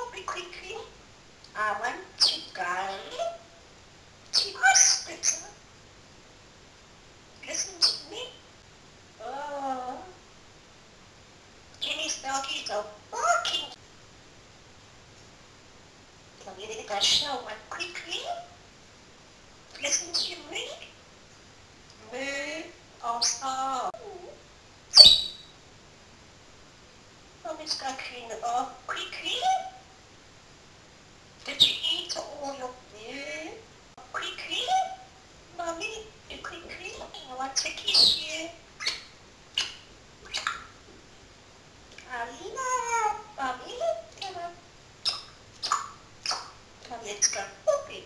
puppy quickly. I want to go to hospital. Listen to me. Oh, Jenny's doggies are barking. I'm going to go shower quickly. Listen to me. Moo or stop. Mommy's going to clean it off quickly. Did you eat all your food? Quickly. Mommy, you quickly. I want to kiss you. I love Mommy. Come on. Come, let's go. Puppy.